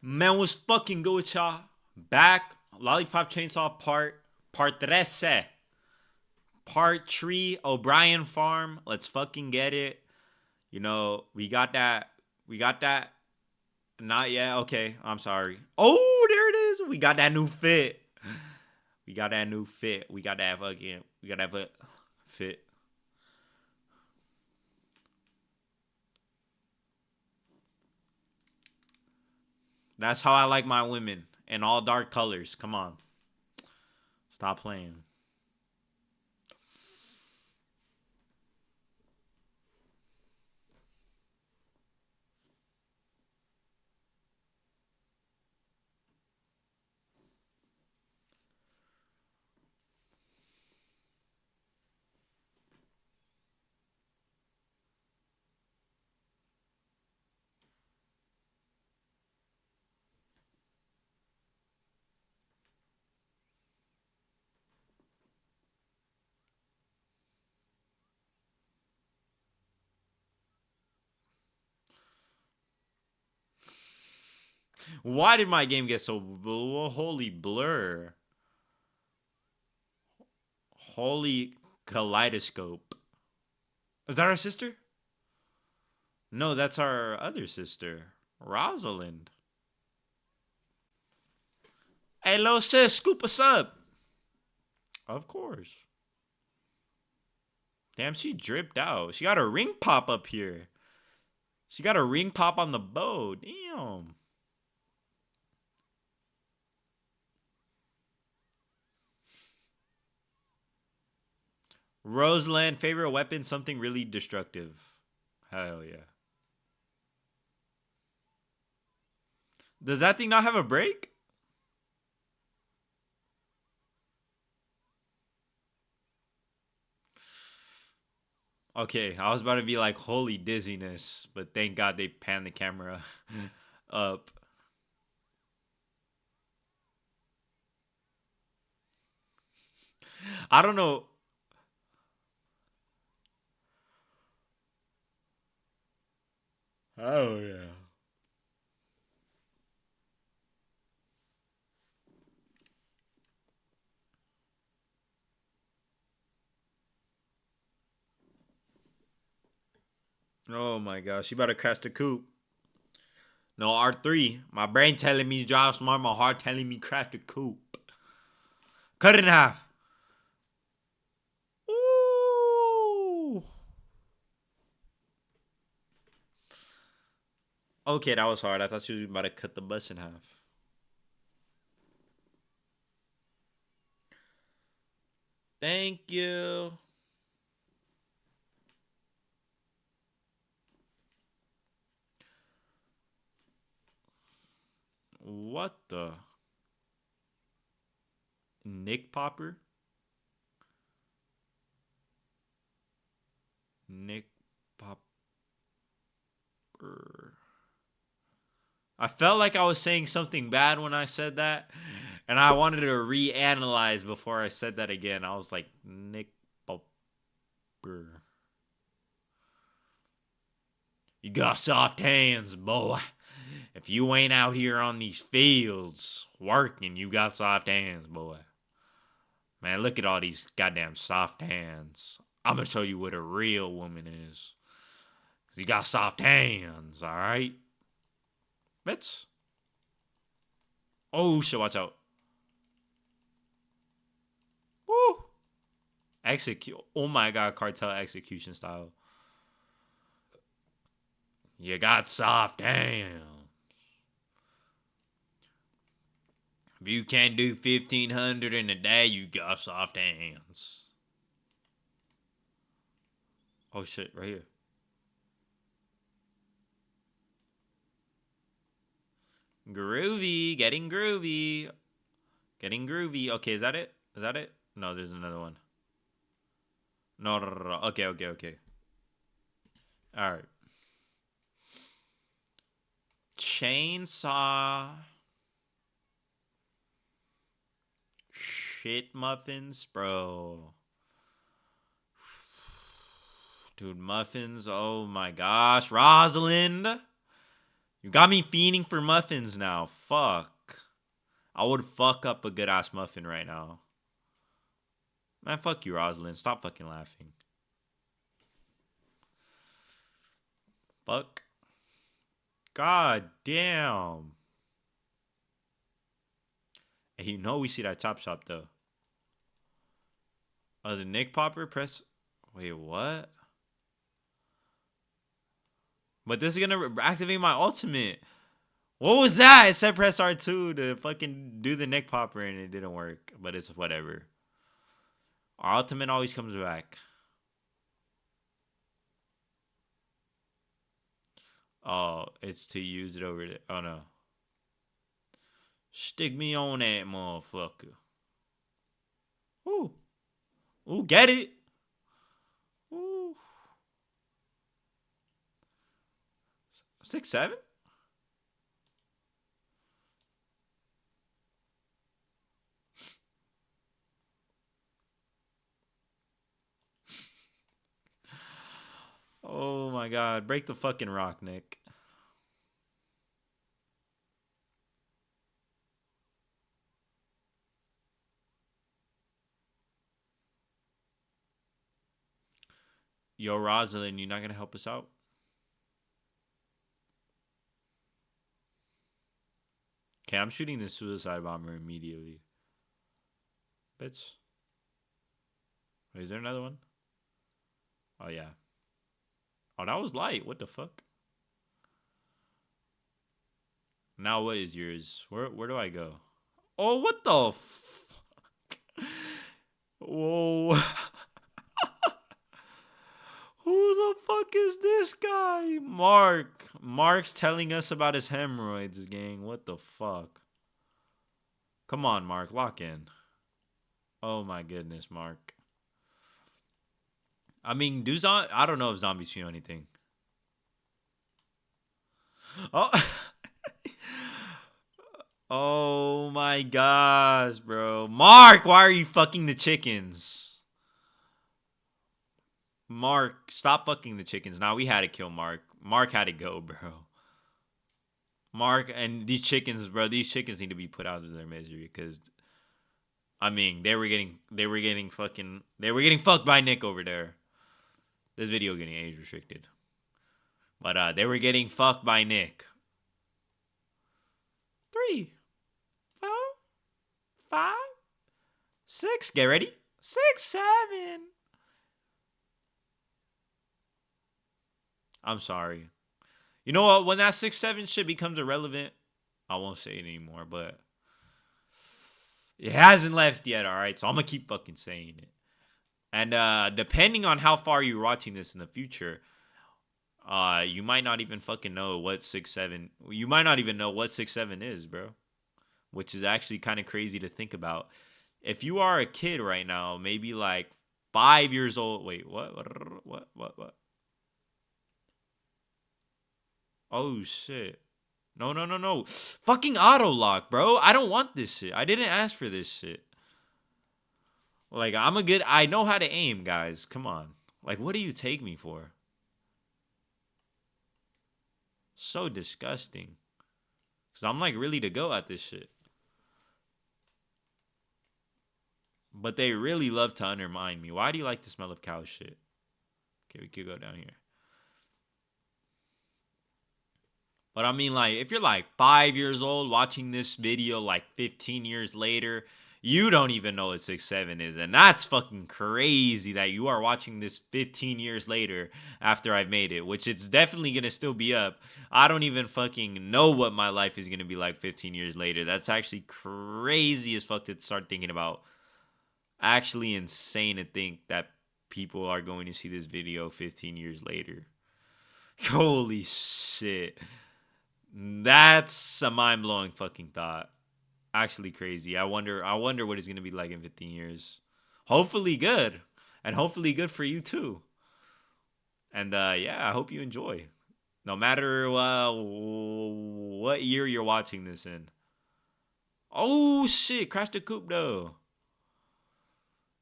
Man, what's fucking good with y'all? Back, Lollipop Chainsaw Part 13. Part 3, O'Brien Farm. Let's fucking get it. You know, we got that. We got that. Not yet. Okay, I'm sorry. Oh, there it is. We got that new fit. We got that new fit. We got that fit. That's how I like my women. In all dark colors. Come on. Stop playing. Why did my game get so holy blur? Holy kaleidoscope. Is that our sister? No, that's our other sister, Rosalind. Hey, little sis, scoop us up. Of course. Damn, she dripped out. She got a ring pop up here. She got a ring pop on the bow. Damn. Rosalind, favorite weapon, something really destructive. Hell yeah. Does that thing not have a break? Okay, I was about to be like, holy dizziness, but thank God they panned the camera up. I don't know. Oh, yeah. Oh my gosh, you better crash the coop. No, R3. My brain telling me drive smart, my heart telling me crash the coop. Cut it in half. Ooh. Okay, that was hard. I thought you were about to cut the bus in half. Thank you. What the? Nick Popper? Nick Popper. I felt like I was saying something bad when I said that, and I wanted to reanalyze before I said that again. I was like, Nick Popper. You got soft hands, boy. If you ain't out here on these fields working, you got soft hands, boy. Man, look at all these goddamn soft hands. I'm gonna show you what a real woman is. You got soft hands, alright? Bitch. Oh shit, watch out. Woo! Execute. Oh my god, cartel execution style. You got soft hands. If you can't do 1,500 in a day, you got soft hands. Oh shit, right here. Groovy, getting groovy. Getting groovy. Okay, is that it? Is that it? No, there's another one. No, no, no, no. Okay, okay, okay. All right. Chainsaw. Shit muffins, bro. Dude, muffins. Oh my gosh. Rosalind. You got me fiending for muffins now. Fuck. I would fuck up a good ass muffin right now. Man, fuck you, Rosalind. Stop fucking laughing. Fuck. God damn. Hey, you know we see that chop shop though. Oh, the Nick Popper press. Wait, what? But this is gonna activate my ultimate. What was that? It said press R2 to fucking do the Nick Popper and it didn't work. But it's whatever. Our ultimate always comes back. Oh, it's to use it over there. Oh no. Stick me on that motherfucker. Ooh. Ooh, get it. Ooh. 6-7? Oh my god. Break the fucking rock, Nick. Yo, Rosalind, you not gonna help us out? Okay, I'm shooting the suicide bomber immediately. Bitch. Wait, is there another one? Oh, yeah. Oh, that was light. What the fuck? Now what is yours? Where do I go? Oh, what the fuck? Whoa. Who the fuck is this guy? Mark. Mark's telling us about his hemorrhoids, gang. What the fuck? Come on, Mark. Lock in. Oh my goodness, Mark. I mean, I don't know if zombies feel anything. Oh. Oh my gosh, bro. Mark, why are you fucking the chickens? Mark, stop fucking the chickens. Now we had to kill Mark. Mark had to go, bro. Mark and these chickens, bro. These chickens need to be put out of their misery because, I mean, they were getting fucked by Nick over there. This video getting age restricted, but they were getting fucked by Nick. 3, 4, 5, 6. Get ready. 6, 7. I'm sorry. You know what? When that 6-7 shit becomes irrelevant, I won't say it anymore. But it hasn't left yet. All right, so I'm gonna keep fucking saying it. And depending on how far you're watching this in the future, you might not even fucking know what 6-7. You might not even know what 6-7 is, bro. Which is actually kind of crazy to think about. If you are a kid right now, maybe like 5 years old. Wait, what? What? Oh shit. No. Fucking auto lock, bro. I don't want this shit. I didn't ask for this shit. Like, I know how to aim, guys. Come on. Like, what do you take me for? So disgusting. Because I'm like really to go at this shit. But they really love to undermine me. Why do you like the smell of cow shit? Okay, we could go down here. But I mean, like, if you're like 5 years old watching this video like 15 years later, you don't even know what 6-7 is. And that's fucking crazy that you are watching this 15 years later after I've made it, which it's definitely going to still be up. I don't even fucking know what my life is going to be like 15 years later. That's actually crazy as fuck to start thinking about. Actually insane to think that people are going to see this video 15 years later. Holy shit. That's a mind-blowing fucking thought. Actually crazy. I wonder what it's going to be like in 15 years. Hopefully good. And hopefully good for you too. And yeah, I hope you enjoy. No matter what year you're watching this in. Oh shit, crashed the coupe though.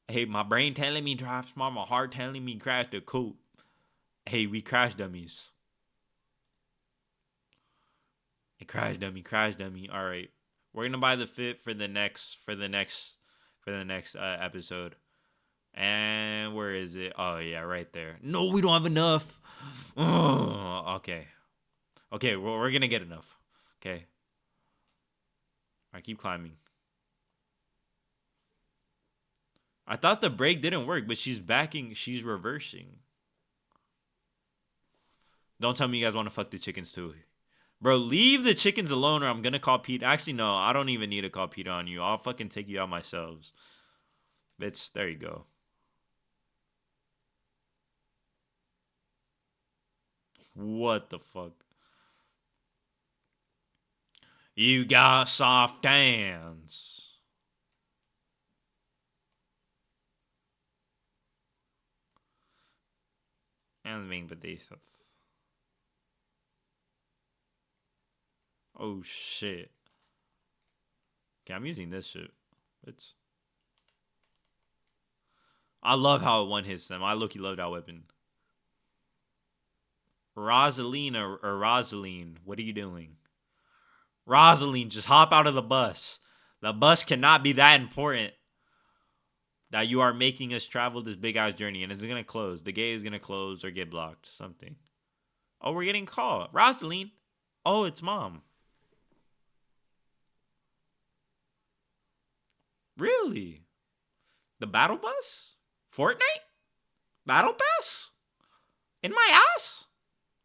Hey, my brain telling me drive smart, my heart telling me crash the coupe. Hey, we crash dummies. Crash dummy, crash dummy. All right, we're gonna buy the fit for the next episode. And where is it? Oh yeah, right there. No, we don't have enough. Oh, okay. Okay, we're gonna get enough. Okay. I keep climbing. I thought the brake didn't work, but she's backing. She's reversing. Don't tell me you guys want to fuck the chickens too. Bro, leave the chickens alone or I'm gonna call Pete. Actually, no, I don't even need to call Pete on you. I'll fucking take you out myself. Bitch, there you go. What the fuck? You got soft hands. And being pathetic. Oh shit. Okay, I'm using this shit. It's. I love how it one hits them. I look, love that weapon. Rosaline or Rosaline, what are you doing? Rosaline, just hop out of the bus. The bus cannot be that important that you are making us travel this big ass journey and it's gonna close. The gate is gonna close or get blocked. Something. Oh, we're getting called. Rosaline. Oh, it's mom. Really? The battle bus? Fortnite? Battle pass? In my ass?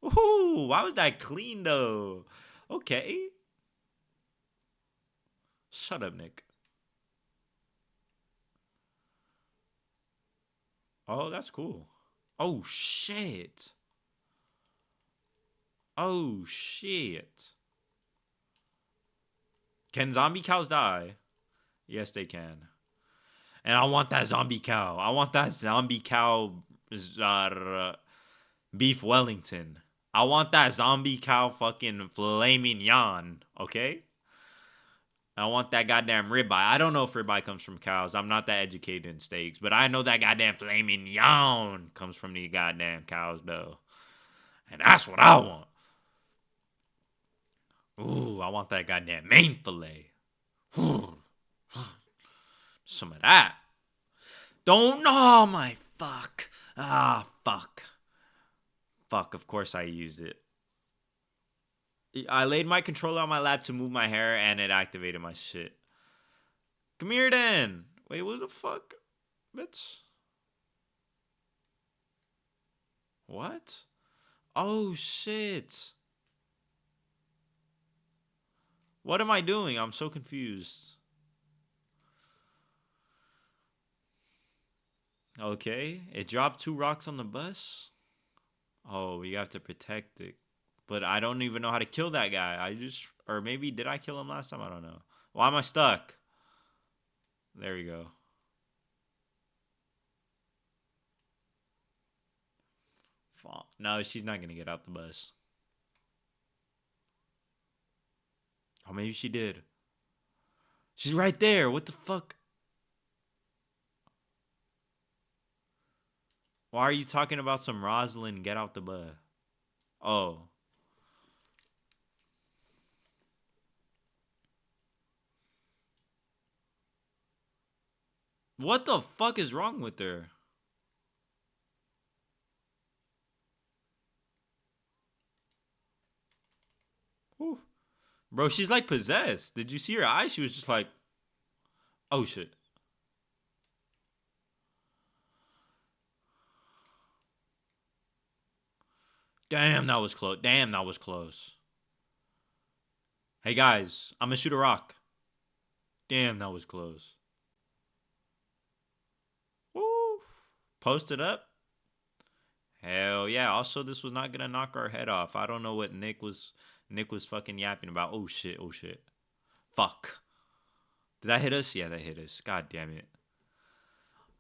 Ooh, why was that clean though? Okay. Shut up, Nick. Oh, that's cool. Oh shit. Oh shit. Can zombie cows die? Yes, they can. And I want that zombie cow. I want that zombie cow beef Wellington. I want that zombie cow fucking filet mignon. Okay? I want that goddamn ribeye. I don't know if ribeye comes from cows. I'm not that educated in steaks, but I know that goddamn filet mignon comes from the goddamn cows, though. And that's what I want. Ooh, I want that goddamn main filet. Some of that. Don't know, my fuck. Ah, fuck. Fuck, of course I used it. I laid my controller on my lap to move my hair and it activated my shit. Come here then. Wait, what the fuck? Bitch. What? Oh shit. What am I doing? I'm so confused. Okay, it dropped 2 rocks on the bus. Oh, we have to protect it. But I don't even know how to kill that guy. Or maybe did I kill him last time? I don't know. Why am I stuck? There we go. No, she's not gonna get out the bus. Oh, maybe she did. She's right there. What the fuck? Why are you talking about some Rosalind? Get out the bus. Oh. What the fuck is wrong with her? Whew. Bro, she's like possessed. Did you see her eyes? She was just like, oh shit. Damn, that was close. Damn, that was close. Hey guys, I'm gonna shoot a rock. Damn, that was close. Woo. Post it up. Hell yeah. Also, this was not gonna knock our head off. I don't know what Nick was fucking yapping about. Oh shit, oh shit. Fuck. Did that hit us? Yeah, that hit us. God damn it.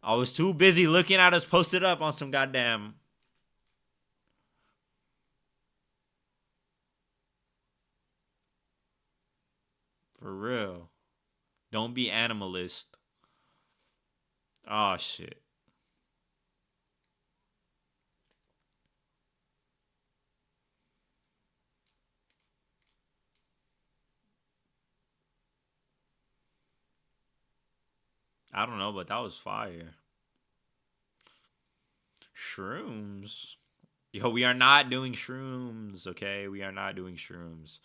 I was too busy looking at us posted up on some goddamn. For real. Don't be animalist. Oh shit. I don't know, but that was fire. Shrooms. Yo, we are not doing shrooms, okay? We are not doing shrooms.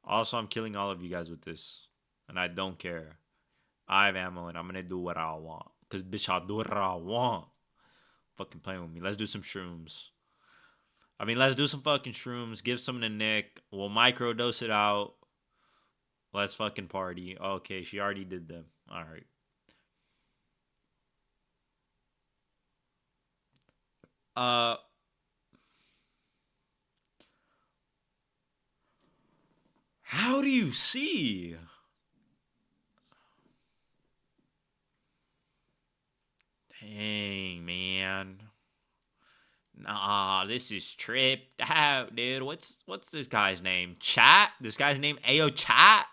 Also, I'm killing all of you guys with this. And I don't care. I have ammo and I'm gonna do what I want. Cause bitch, I'll do what I want. Fucking playing with me. Let's do some shrooms. I mean, let's do some fucking shrooms. Give some to Nick. We'll microdose it out. Let's fucking party. Okay, she already did them. Alright. Uh how do you see? Dang, man. Nah, this is tripped out, dude. What's this guy's name? Chat? This guy's name Ayo Chat?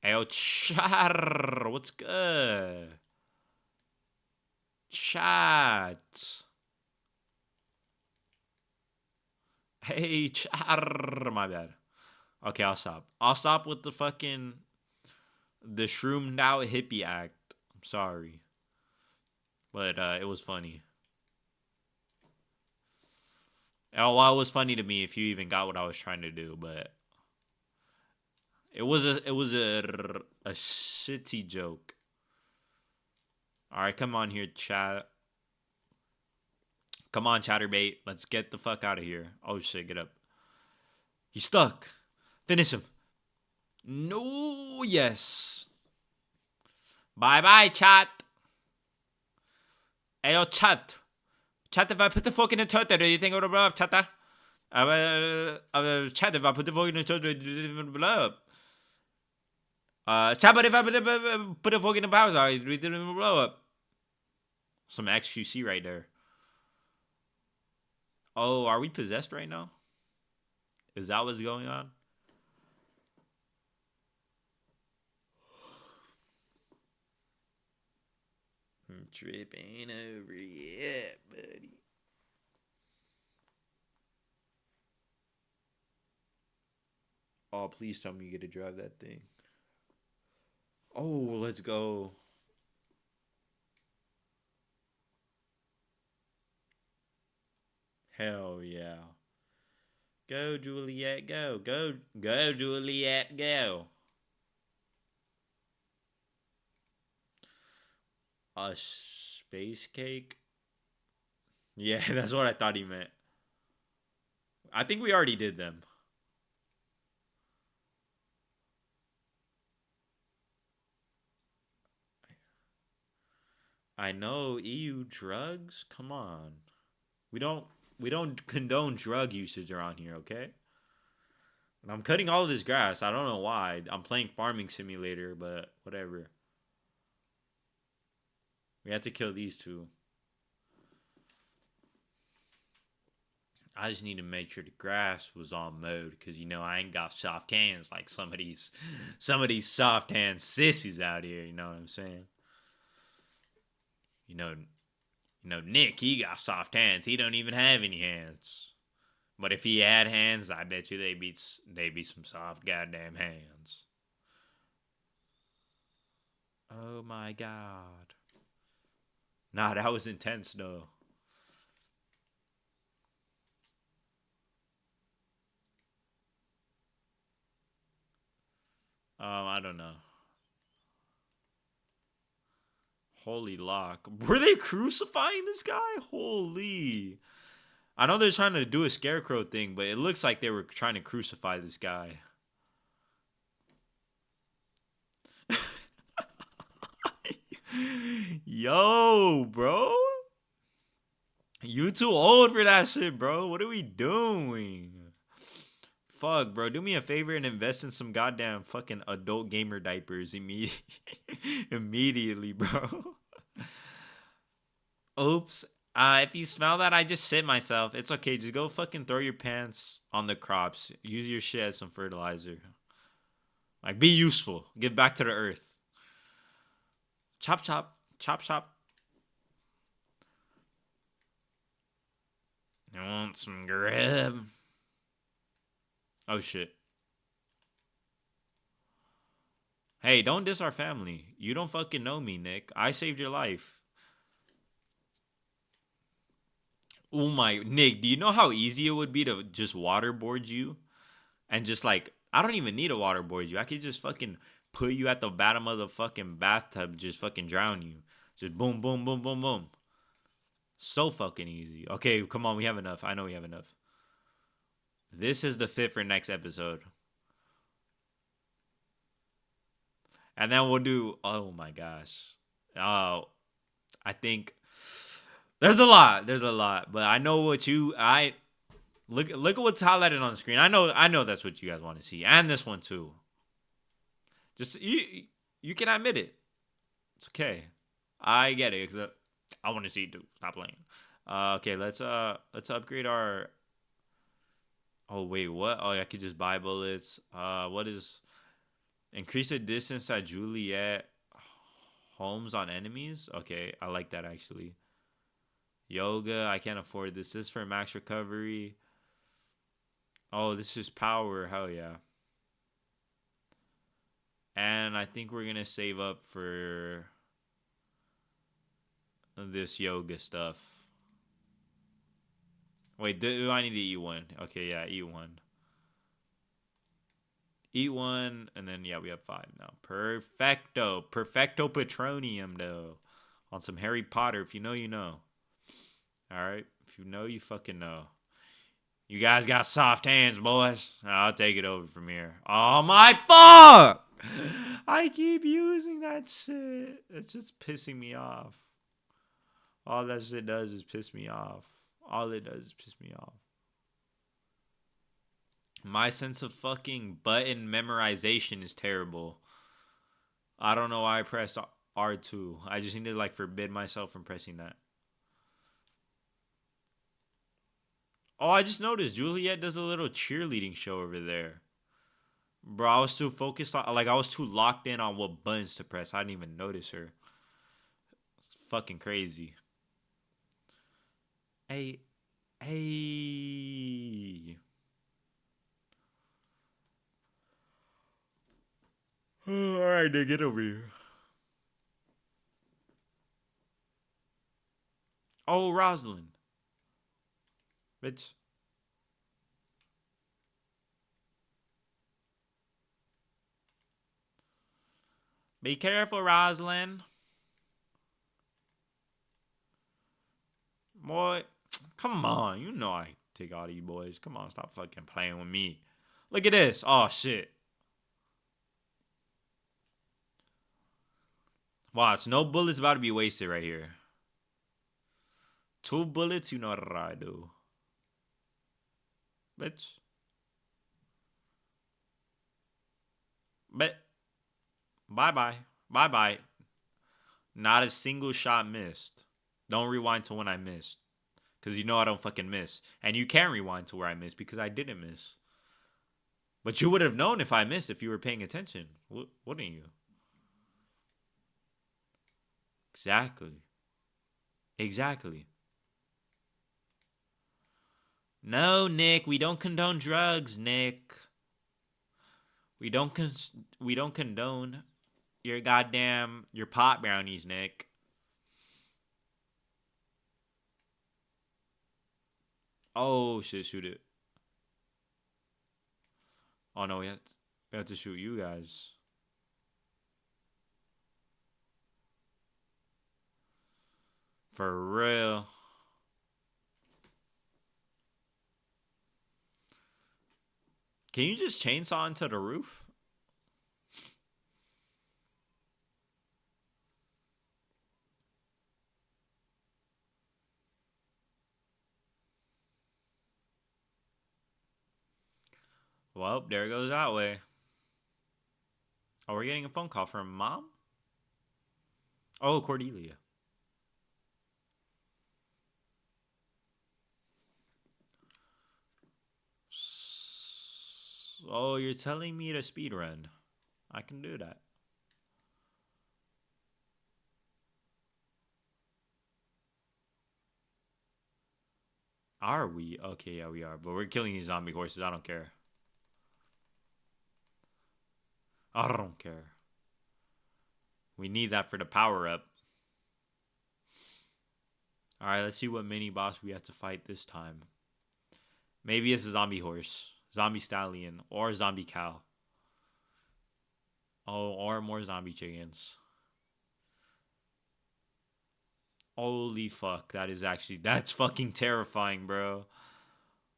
Ayo Chat. What's good? Chat. Hey Chat. My bad. Okay, I'll stop. I'll stop with the shroomed out hippie act. I'm sorry. But it was funny. Oh, well, it was funny to me if you even got what I was trying to do, but it was a shitty joke. All right, come on here, chat. Come on, chatterbait. Let's get the fuck out of here. Oh shit, get up. He's stuck. Finish him. No, yes. Bye bye, chat. Ayo, chat. Chat, if I put the fuck in the turtle, do you think it would blow up, chatter? Chat, if I put the fuck in the turtle, do you think it would blow up? Chat, but if I put the fuck in the power, do you think it would blow up? Some XQC right there. Oh, are we possessed right now? Is that what's going on? Trip ain't over yet, buddy. Oh, please tell me you get to drive that thing. Oh, let's go. Hell yeah. Go, Juliet, go. Go, Juliet, go. A space cake? Yeah, that's what I thought he meant. I think we already did them. I know, EU drugs? Come on. We don't we don't condone drug usage around here, okay? And I'm cutting all of this grass. I don't know why. I'm playing farming simulator, but whatever. We have to kill these two. I just need to make sure the grass was on mode because I ain't got soft hands like some of these soft hands sissies out here. You know what I'm saying? You know, Nick, he got soft hands. He don't even have any hands. But if he had hands, I bet you they'd be some soft goddamn hands. Oh my god. Nah, that was intense though. I don't know. Holy lock. Were they crucifying this guy? Holy. I know they're trying to do a scarecrow thing, but it looks like they were trying to crucify this guy. Yo, bro. You too old for that shit, bro. What are we doing? Fuck, bro. Do me a favor and invest in some goddamn fucking adult gamer diapers immediately, bro. Oops. If you smell that, I just shit myself. It's okay. Just go fucking throw your pants on the crops. Use your shit as some fertilizer. Like, be useful. Give back to the earth. Chop, chop. Chop, chop. You want some grub? Oh, shit. Hey, don't diss our family. You don't fucking know me, Nick. I saved your life. Oh my, Nick, do you know how easy it would be to just waterboard you? And just like, I don't even need to waterboard you. I could just fucking put you at the bottom of the fucking bathtub, just fucking drown you. Just boom, boom, boom, boom, boom. So fucking easy. Okay, come on, we have enough. I know we have enough. This is the fit for next episode. And then we'll do, oh my gosh. Oh, I think there's a lot. There's a lot. But I know what I look at what's highlighted on the screen. I know that's what you guys want to see. And this one too. Just you can admit it. It's okay. I get it. Cause I want to see it too. Stop playing. Okay, let's upgrade our. Oh wait, what? Oh, I could just buy bullets. What is increase the distance that Juliet homes on enemies? Okay, I like that actually. Yoga, I can't afford this. This is for max recovery. Oh, this is power. Hell yeah. And I think we're gonna save up for this yoga stuff. Wait, do I need to eat one? Okay, yeah, eat one. Eat one, and then yeah, we have 5 now. Perfecto. Perfecto Petronium though. On some Harry Potter. If you know, you know. Alright? If you know, you fucking know. You guys got soft hands, boys. I'll take it over from here. Oh my fuck! I keep using that shit. It's just pissing me off. All that shit does is piss me off. All it does is piss me off. My sense of fucking button memorization is terrible. I don't know why I pressed R2. I just need to like forbid myself from pressing that. Oh, I just noticed Juliet does a little cheerleading show over there. Bro, I was too focused on, like, I was too locked in on what buttons to press. I didn't even notice her. It's fucking crazy. Hey, hey. All right, then get over here. Oh, Rosalind. Bitch. Be careful, Rosalind. Boy, come on. You know I take all these boys. Come on, stop fucking playing with me. Look at this. Oh, shit. Watch, no bullets about to be wasted right here. 2 bullets, you know what I do. Bitch. But bye-bye. Bye-bye. Not a single shot missed. Don't rewind to when I missed. Because you know I don't fucking miss. And you can rewind to where I missed because I didn't miss. But you would have known if I missed if you were paying attention. Wouldn't you? Exactly. Exactly. No, Nick, we don't condone drugs, Nick. We don't condone your pot brownies, Nick. Oh shit, shoot it. Oh no, we have to shoot you guys. For real. Can you just chainsaw into the roof? Well, there goes that way. Oh, we're getting a phone call from mom? Oh, Cordelia. Oh, you're telling me to speed run. I can do that. Are we? Okay, yeah, we are. But we're killing these zombie horses. I don't care. I don't care. We need that for the power up. All right, let's see what mini boss we have to fight this time. Maybe it's a zombie horse, zombie stallion, or zombie cow. Oh, or more zombie chickens. Holy fuck, that's fucking terrifying, bro.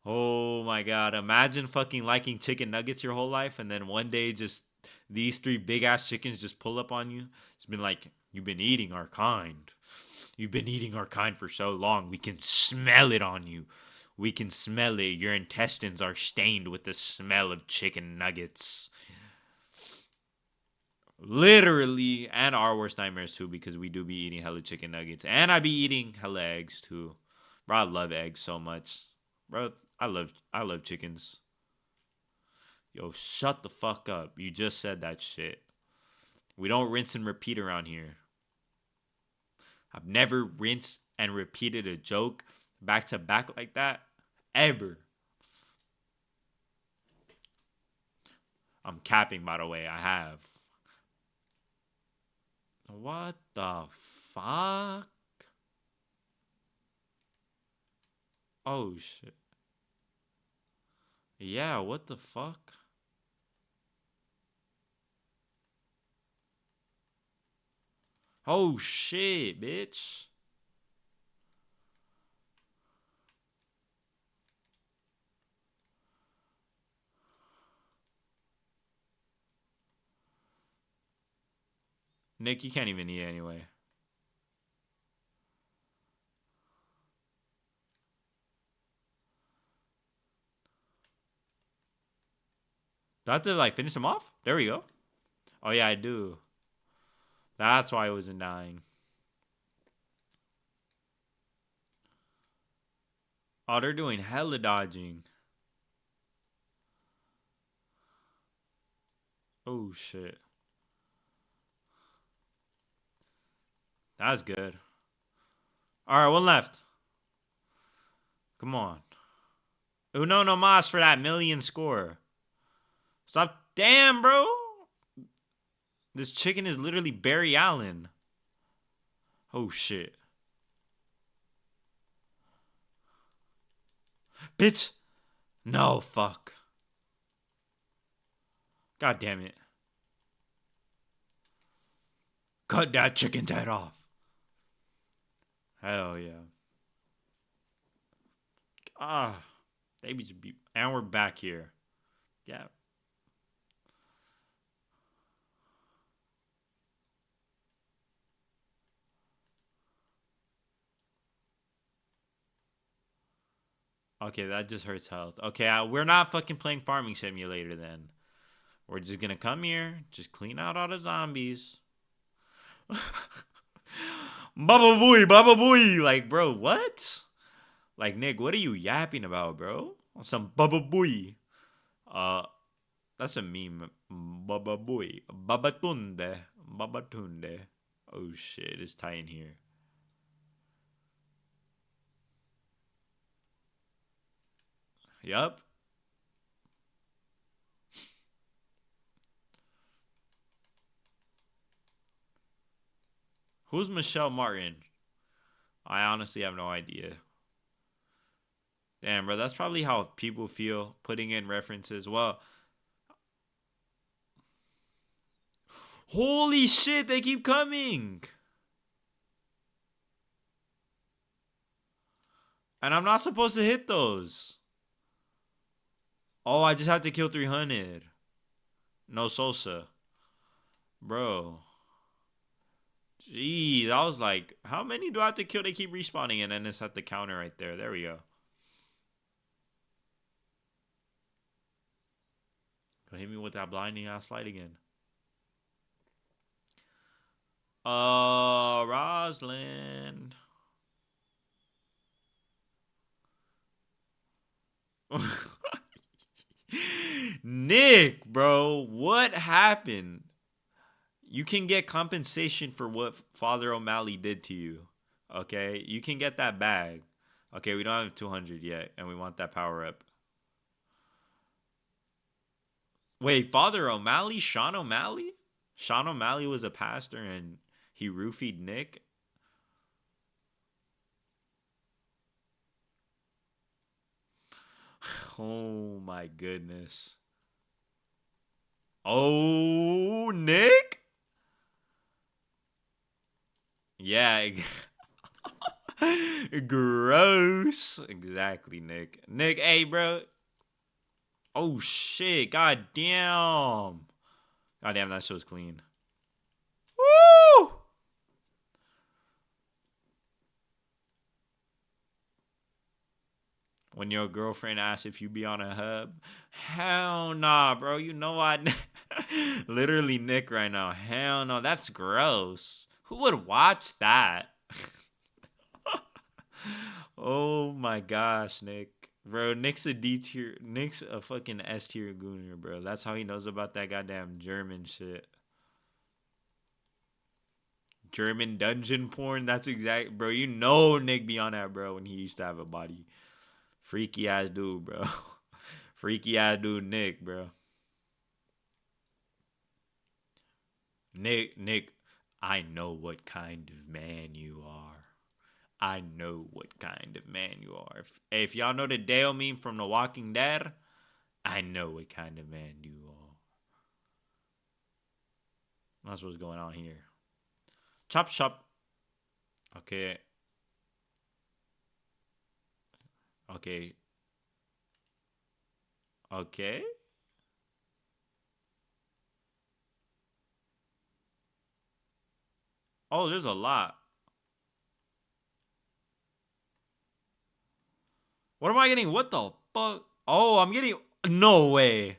Oh my god, imagine fucking liking chicken nuggets your whole life and then one day just these three big ass chickens just pull up on you. It's been like, you've been eating our kind. You've been eating our kind for so long. We can smell it on you. We can smell it. Your intestines are stained with the smell of chicken nuggets. Literally, and our worst nightmares too, because we do be eating hella chicken nuggets. And I be eating hella eggs too. Bro, I love eggs so much. Bro, I love chickens. Yo, shut the fuck up. You just said that shit. We don't rinse and repeat around here. I've never rinsed and repeated a joke back to back like that. Ever. I'm capping, by the way. I have. What the fuck? Oh, shit. Yeah, what the fuck? Oh, shit, bitch. Nick, you can't even eat anyway. Do I have to, like, finish him off? There we go. Oh, yeah, I do. That's why I wasn't dying. Oh, they're doing hella dodging. Oh, shit. That's good. All right, one left. Come on. Uno no mas for that million score. Stop. Damn, bro. This chicken is literally Barry Allen. Oh, shit. Bitch. No, fuck. God damn it. Cut that chicken's head off. Hell yeah. Ah. And we're back here. Yeah. Okay, that just hurts health. Okay, we're not fucking playing Farming Simulator then. We're just gonna come here, just clean out all the zombies. Baba booey, baba booey. Like, bro, what? Like, Nick, what are you yapping about, bro? Some baba booey. Uh, that's a meme. Baba booey. Babatunde. Babatunde. Oh shit, it's tight in here. Yup. Who's Michelle Martin? I honestly have no idea. Damn, bro, that's probably how people feel putting in references. Well, holy shit, they keep coming. And I'm not supposed to hit those. Oh, I just have to kill 300. No Sosa. Bro. Jeez, I was like, how many do I have to kill? They keep respawning, and then it's at the counter right there. There we go. Go hit me with that blinding ass light again. Rosalind. Nick, bro, what happened? You can get compensation for what Father O'Malley did to you. Okay? You can get that bag. Okay, we don't have 200 yet, and we want that power up. Wait, Father O'Malley? Sean O'Malley? Sean O'Malley was a pastor and he roofied Nick. Oh my goodness. Oh, Nick? Yeah. Gross. Exactly, Nick. Nick, hey, bro. Oh, shit. God damn. God damn, that show's clean. Woo! When your girlfriend asks if you be on a hub, hell nah, bro. You know I literally Nick right now. Hell no, that's gross. Who would watch that? Oh my gosh, Nick. Bro, Nick's a D tier. Nick's a fucking S tier gooner, bro. That's how he knows about that goddamn German shit. German dungeon porn. That's exact, bro. You know Nick be on that, bro. When he used to have a body, freaky ass dude, bro. Freaky ass dude, Nick, bro. Nick. I know what kind of man you are. I know what kind of man you are. If y'all know the Dale meme from The Walking Dead, I know what kind of man you are. That's what's going on here. Chop chop. Okay. Okay. Okay. Oh, there's a lot. What am I getting? What the fuck? Oh, I'm getting. No way.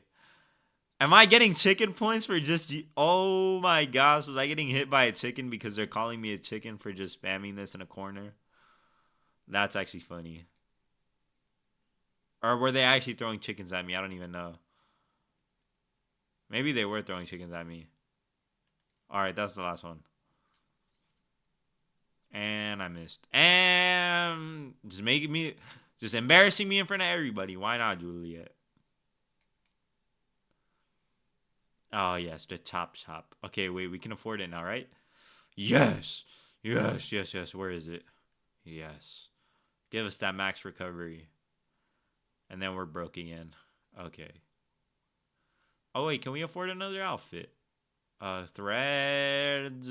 Am I getting chicken points for just. Oh my gosh. Was I getting hit by a chicken because they're calling me a chicken for just spamming this in a corner? That's actually funny. Or were they actually throwing chickens at me? I don't even know. Maybe they were throwing chickens at me. Alright, that's the last one. And I missed. And just making me. Just embarrassing me in front of everybody. Why not, Juliet? Oh, yes, the top shop. Okay, wait, we can afford it now, right? Yes. Yes, yes, yes. Where is it? Yes. Give us that max recovery. And then we're broke again. Okay. Oh, wait, can we afford another outfit? Threads.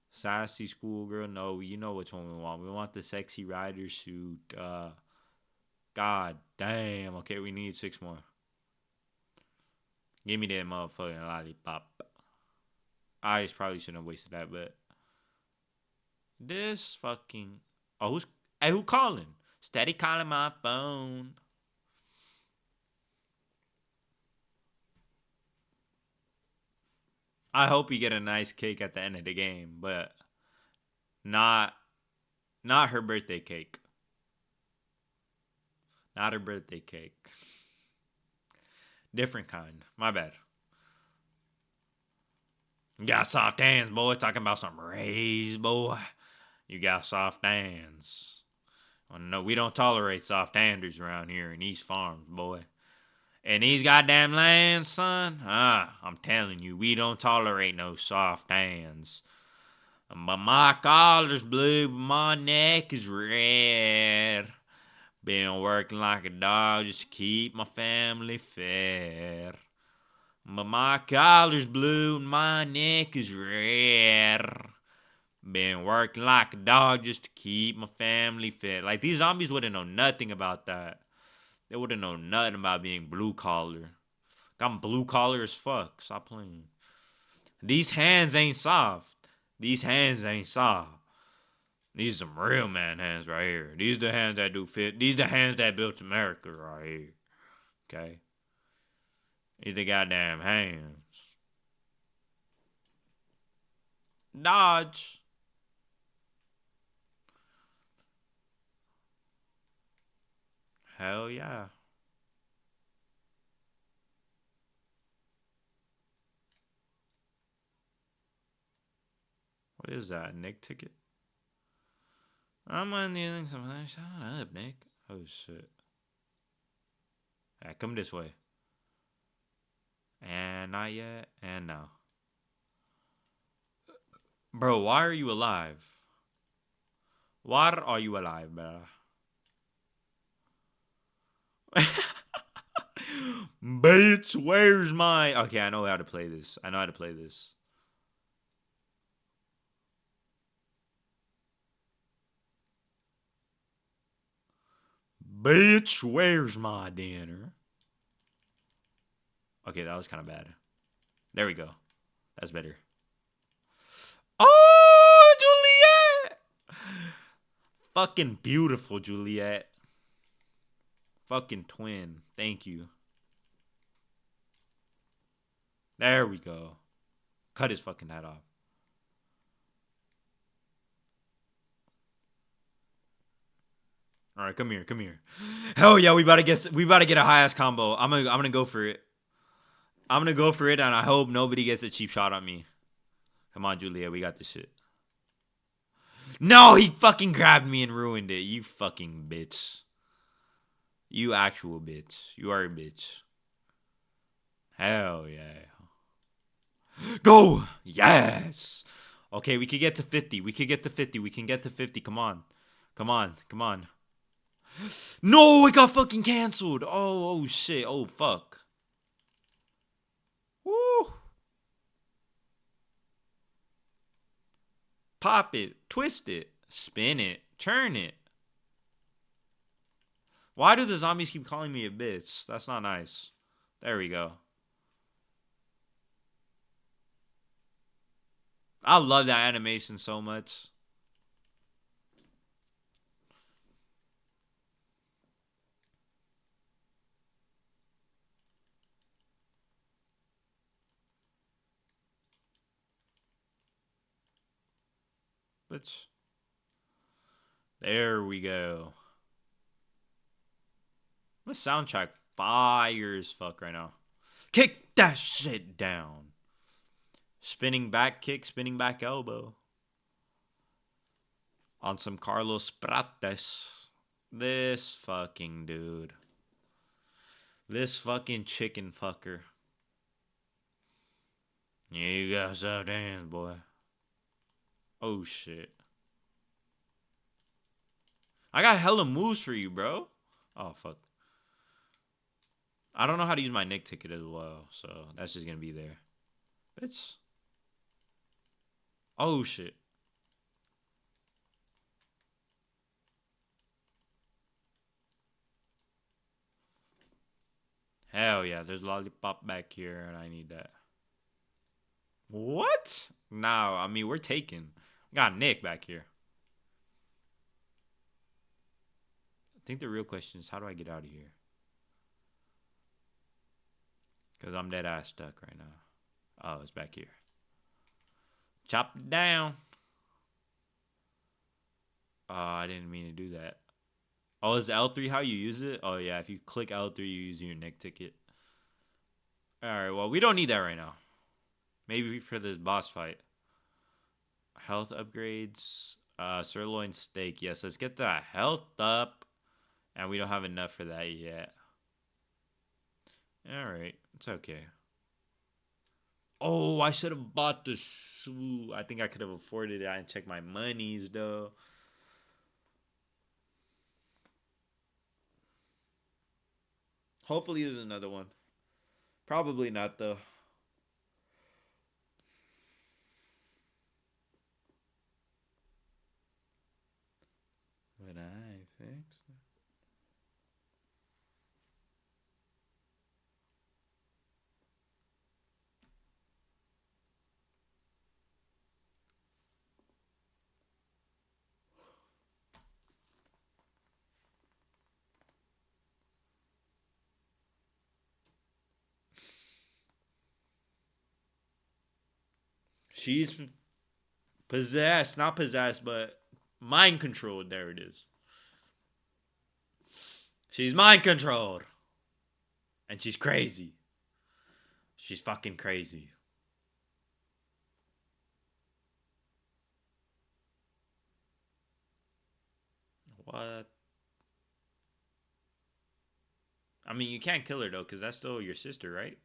Sassy schoolgirl. No, you know which one we want. We want the sexy rider suit. God damn. Okay, we need 6 more. Give me that motherfucking lollipop. I just probably shouldn't have wasted that, but this fucking. Oh, who calling? Steady calling my phone. I hope you get a nice cake at the end of the game, but not not her birthday cake. Not her birthday cake. Different kind. My bad. You got soft hands, boy. Talking about some rays, boy. You got soft hands. Oh, no, we don't tolerate soft handers around here in East Farms, boy. And these goddamn lands, son, I'm telling you, we don't tolerate no soft hands. But my collar's blue, but my neck is red. Been working like a dog just to keep my family fed. But my collar's blue and my neck is red. Been working like a dog just to keep my family fed. Like, these zombies wouldn't know nothing about that. They wouldn't know nothing about being blue collar. I'm blue collar as fuck. Stop playing. These hands ain't soft. These hands ain't soft. These are some real man hands right here. These the hands that do fit. These the hands that built America right here. Okay? These the goddamn hands. Dodge. Hell yeah. What is that? Nick ticket? I'm on the other side. Shut up, Nick. Oh shit. Yeah, come this way. And not yet. And now. Bro, why are you alive? Why are you alive, bro? Bitch, where's my... Okay, I know how to play this. I know how to play this. Bitch, where's my dinner? Okay, that was kind of bad. There we go. That's better. Oh, Juliet! Fucking beautiful, Juliet. Fucking twin. Thank you. There we go. Cut his fucking head off. All right, come here, come here. Hell yeah, we about to get a high ass combo. I'm gonna go for it. I'm gonna go for it, and I hope nobody gets a cheap shot on me. Come on, Julia, we got this shit. No, he fucking grabbed me and ruined it. You fucking bitch. You actual bitch. You are a bitch. Hell yeah. Go! Yes! Okay, we could get to 50. We could get to 50. We can get to 50. Come on. Come on. Come on. No, it got fucking canceled. Oh shit. Oh, fuck. Woo! Pop it. Twist it. Spin it. Turn it. Why do the zombies keep calling me a bitch? That's not nice. There we go. I love that animation so much. Bitch. There we go. The soundtrack fire as fuck right now. Kick that shit down. Spinning back kick, spinning back elbow. On some Carlos Prates. This fucking dude. This fucking chicken fucker. Yeah, you got some dance, boy. Oh shit. I got hella moves for you, bro. Oh fuck. I don't know how to use my Nick ticket as well, so that's just gonna be there. Bitch. Oh shit. Hell yeah, there's Lollipop back here, and I need that. What? No, I mean, we're taking. Got Nick back here. I think the real question is, how do I get out of here? Because I'm dead ass stuck right now. Oh, it's back here. Chop it down. Oh, I didn't mean to do that. Oh, is L3 how you use it? Oh, yeah, if you click L3, you use your Nick ticket. Alright, well, we don't need that right now. Maybe for this boss fight. Health upgrades. Sirloin steak. Yes, let's get the health up. And we don't have enough for that yet. Alright, it's okay. Oh, I should have bought the shoe. I think I could have afforded it. I didn't check my monies, though. Hopefully there's another one. Probably not, though. When I fix it. She's possessed. Not possessed, but mind controlled. There it is. She's mind controlled. And she's crazy. She's fucking crazy. What? I mean, you can't kill her, though, because that's still your sister, right?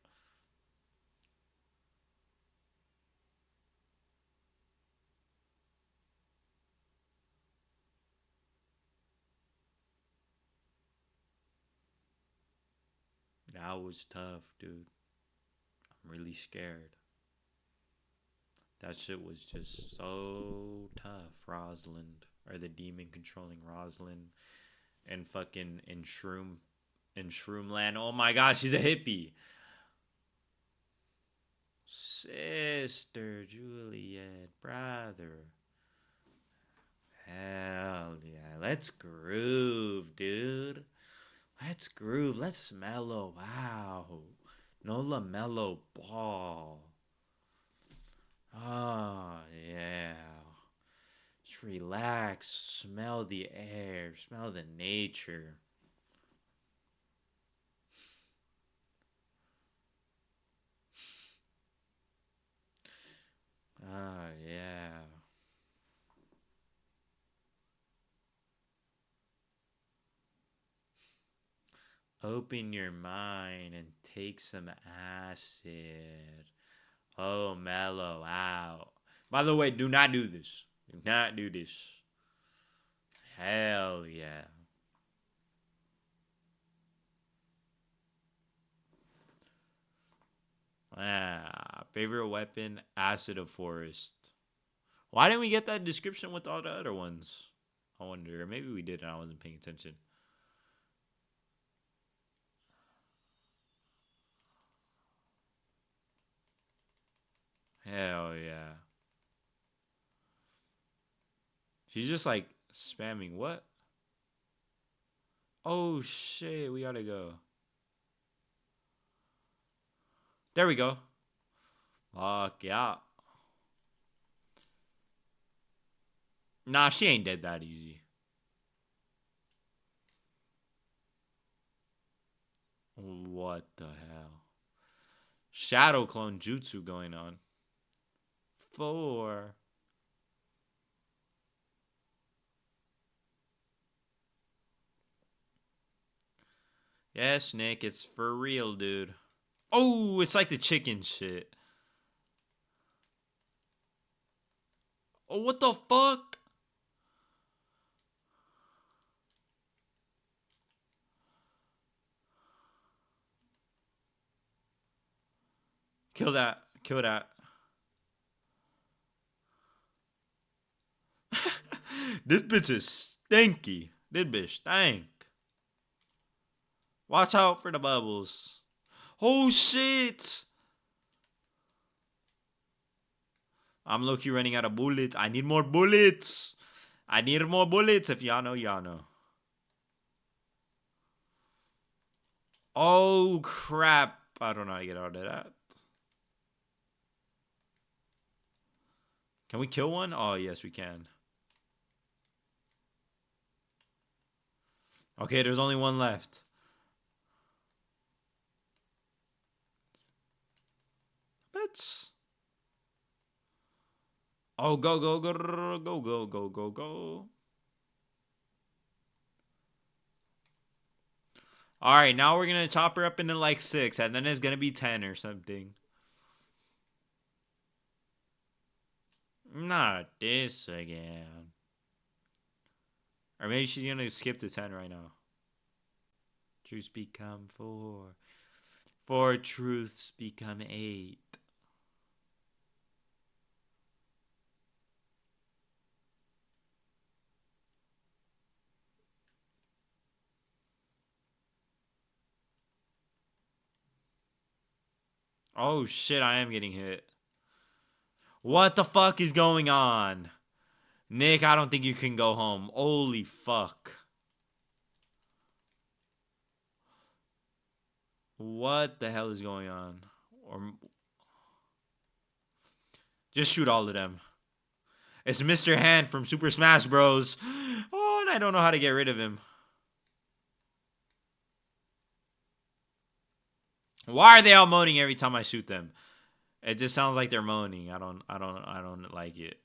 That was tough, dude. I'm really scared. That shit was just so tough. Rosalind, or the demon controlling Rosalind, and fucking in Shroomland. Oh my god, she's a hippie. Sister Juliet, brother. Hell yeah. Let's groove, dude. Let's groove. Let's mellow. Wow. No LaMelo Ball. Oh, yeah. Just relax. Smell the air. Smell the nature. Oh, yeah. Open your mind and take some acid. Oh, mellow out. By the way, do not do this. Do not do this. Hell yeah. Ah, favorite weapon, acid of forest. Why didn't we get that description with all the other ones? I wonder. Maybe we did and I wasn't paying attention. Hell yeah. She's just like spamming what? Oh shit, we gotta go. There we go. Fuck yeah. Nah, she ain't dead that easy. What the hell? Shadow clone jutsu going on. 4. Yes, Nick, it's for real, dude. Oh, it's like the chicken shit. Oh, what the fuck? Kill that. Kill that. This bitch is stinky. This bitch stank. Watch out for the bubbles. Oh shit! I'm low-key running out of bullets. I need more bullets. I need more bullets. If y'all know, y'all know. Oh crap. I don't know how to get out of that. Can we kill one? Oh, yes, we can. Okay, there's only one left. Bitch. Oh, go, go, go, go, go, go, go, go, go. All right, now we're going to chop her up into like 6, and then it's going to be 10 or something. Not this again. Or maybe she's going to skip to 10 right now. Truths become 4. 4 truths become 8. Oh shit, I am getting hit. What the fuck is going on? Nick, I don't think you can go home. Holy fuck. What the hell is going on? Or just shoot all of them. It's Mr. Hand from Super Smash Bros. Oh, and I don't know how to get rid of him. Why are they all moaning every time I shoot them? It just sounds like they're moaning. I don't like it.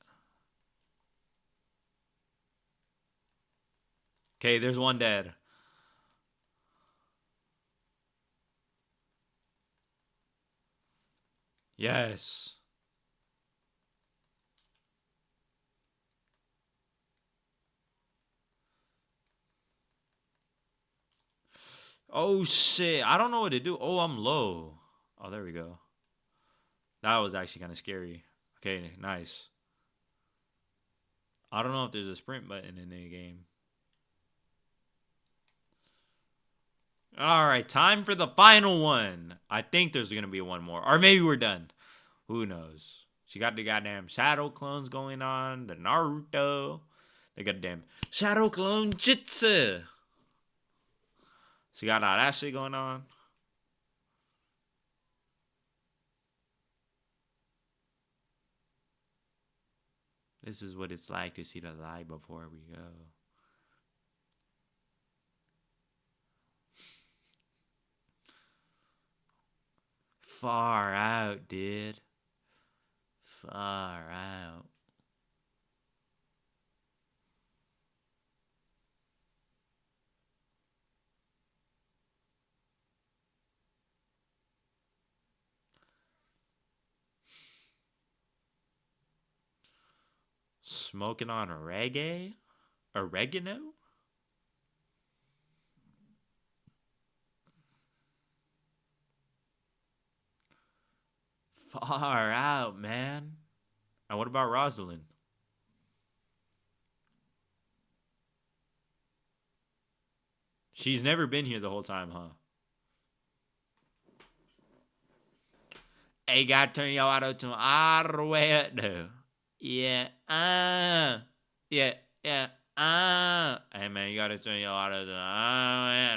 Okay, there's one dead. Yes. Oh, shit. I don't know what to do. Oh, I'm low. Oh, there we go. That was actually kind of scary. Okay, nice. I don't know if there's a sprint button in the game. All right, time for the final one. I think there's going to be one more. Or maybe we're done. Who knows? She got the goddamn shadow clones going on. The Naruto. The goddamn shadow clone jitsu. She got all that shit going on. This is what it's like to see the light before we go. Far out, dude. Far out. Smoking on reggae? Oregano? Far out, man. And what about Rosalind? She's never been here the whole time, huh? Hey, gotta turn your auto tune all the way up, though. Yeah, yeah, yeah, Hey, man, you gotta turn your auto tune all the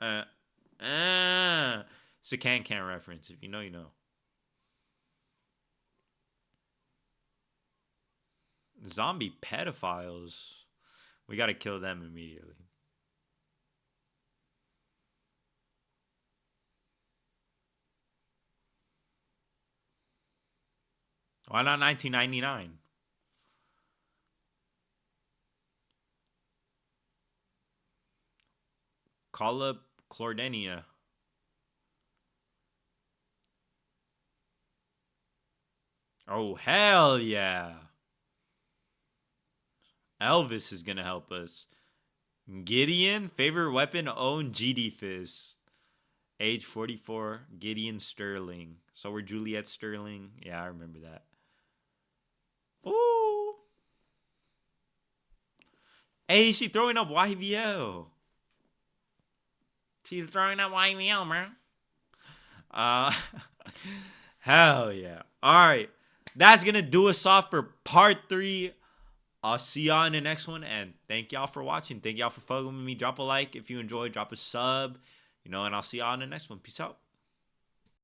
way up, It's a can reference. If you know, you know. Zombie pedophiles. We gotta kill them immediately. Why not 1999? Call up Clordenia. Oh, hell yeah. Elvis is gonna help us. Gideon, favorite weapon, own GD Fist. Age 44, Gideon Sterling. So we're Juliet Sterling. Yeah, I remember that. Ooh. Hey, she throwing up YVL. She's throwing up YVL, man. Uh, hell yeah. All right. That's going to do us off for part 3. I'll see y'all in the next one. And thank y'all for watching. Thank y'all for fucking with me. Drop a like if you enjoyed. Drop a sub. And I'll see y'all in the next one. Peace out.